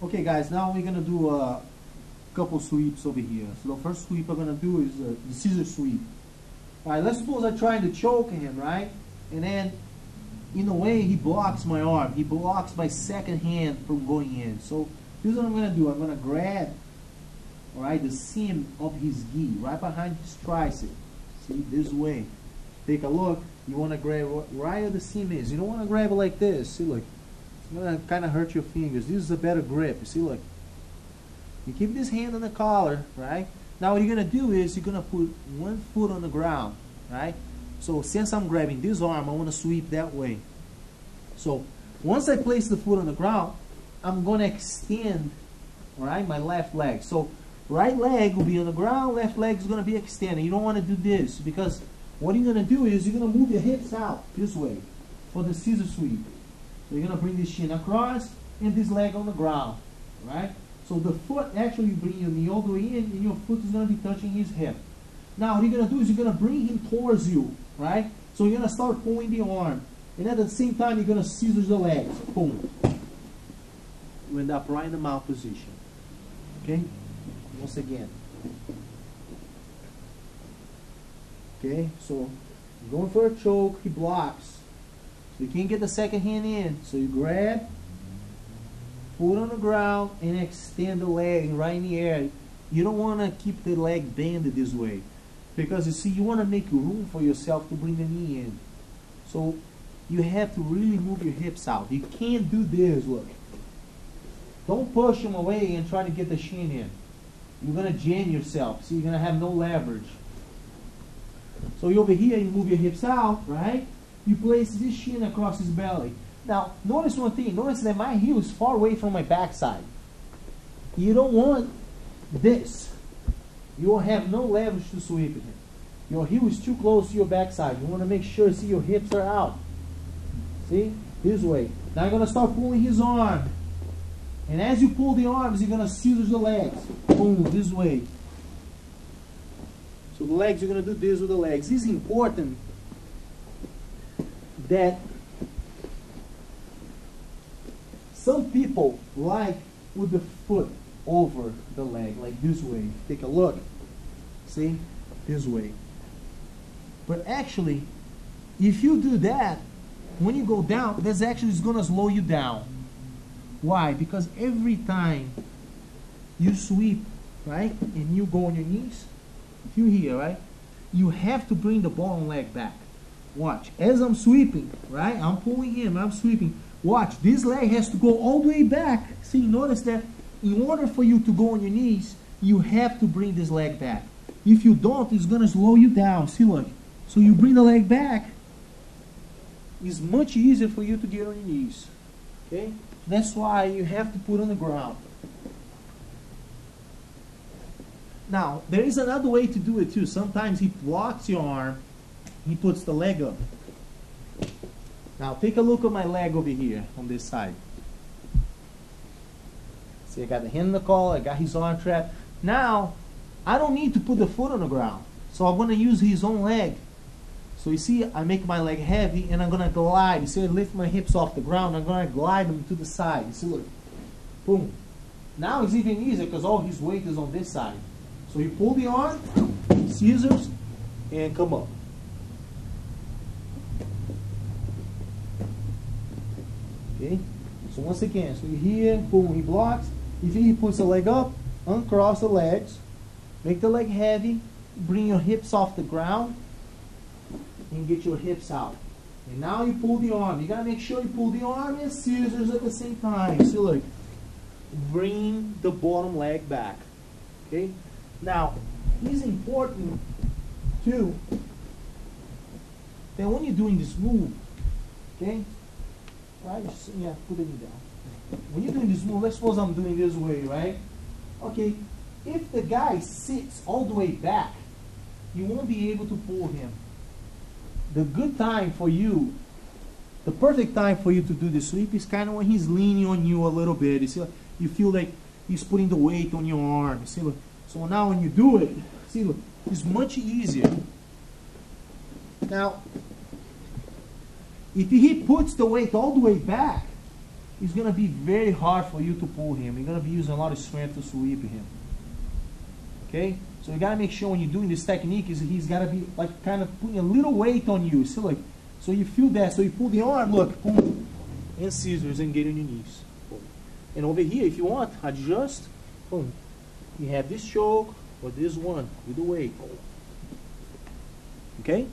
Okay guys, now we're gonna do a couple sweeps over here. So the first sweep I'm gonna do is the scissor sweep. Alright, let's suppose I'm trying to choke him, right? And then, in a way, he blocks my arm. He blocks my second hand from going in. So here's what I'm gonna do. I'm gonna grab, alright, the seam of his gi, right behind his tricep. See, this way. Take a look. You wanna grab right where the seam is. You don't wanna grab it like this. See, look. It's gonna kind of hurt your fingers. This is a better grip. You see, look. You keep this hand on the collar, right? Now what you're gonna do is you're gonna put one foot on the ground, right? So since I'm grabbing this arm, I wanna sweep that way. So once I place the foot on the ground, I'm gonna extend, all right, my left leg. So right leg will be on the ground, left leg is gonna be extended. You don't wanna do this because what you're gonna do is you're gonna move your hips out this way for the scissor sweep. So you're gonna bring this shin across and this leg on the ground, right? So the foot actually bring your knee all the way in and your foot is going to be touching his hip. Now what you're going to do is you're going to bring him towards you, right? So you're going to start pulling the arm. And at the same time you're going to scissors the legs. Boom. You end up right in the mount position. Okay? Once again. Okay? So you're going for a choke. He blocks. So you can't get the second hand in. So you grab, foot on the ground, and extend the leg right in the air. You don't want to keep the leg bended this way because you see, you want to make room for yourself to bring the knee in. So you have to really move your hips out. You can't do this, look. Don't push him away and try to get the shin in. You're going to jam yourself. So you're going to have no leverage. So you over here, you move your hips out, right? You place this shin across his belly. Now, notice one thing. Notice that my heel is far away from my backside. You don't want this. You will have no leverage to sweep it. Your heel is too close to your backside. You want to make sure, see, your hips are out. See? This way. Now you're going to start pulling his arm. And as you pull the arms, you're going to scissors the legs. Boom, this way. So the legs, you're going to do this with the legs. This is important that some people like with the foot over the leg, like this way. Take a look. See? This way. But actually, if you do that, when you go down, that's actually going to slow you down. Why? Because every time you sweep, right, and you go on your knees, if you're here, right, you have to bring the bottom leg back. Watch. As I'm sweeping, right, I'm pulling him, I'm sweeping. Watch, this leg has to go all the way back. See, notice that in order for you to go on your knees, you have to bring this leg back. If you don't, it's going to slow you down. See, look. So you bring the leg back. It's much easier for you to get on your knees. Okay? That's why you have to put on the ground. Now, there is another way to do it too. Sometimes he blocks your arm. He puts the leg up. Now take a look at my leg over here on this side. See, I got the hand in the collar, I got his arm trapped. Now, I don't need to put the foot on the ground. So I'm going to use his own leg. So you see, I make my leg heavy and I'm going to glide. You see, I lift my hips off the ground. I'm going to glide them to the side. You see, look. Boom. Now it's even easier because all his weight is on this side. So you pull the arm, scissors, and come up. Okay, so once again, so you're here, boom, he blocks. If he puts the leg up, uncross the legs, make the leg heavy, bring your hips off the ground, and get your hips out. And now you pull the arm. You gotta make sure you pull the arm and scissors at the same time. See, look, bring the bottom leg back. Okay, now it's important too that when you're doing this move, okay. Right? Yeah, put it down. When you're doing this move, let's suppose I'm doing this way, right? Okay, if the guy sits all the way back, you won't be able to pull him. The good time for you, the perfect time for you to do the sweep is kind of when he's leaning on you a little bit. You see, you feel like he's putting the weight on your arm. You see, look. So now when you do it, see, look, it's much easier. Now, if he puts the weight all the way back, it's going to be very hard for you to pull him. You're going to be using a lot of strength to sweep him. Okay? So you got to make sure when you're doing this technique is he's got to be like kind of putting a little weight on you. So like, so you feel that. So you pull the arm, look, boom, and scissors and get on your knees. Boom. And over here, if you want, adjust, boom. You have this choke or this one with the weight. Okay?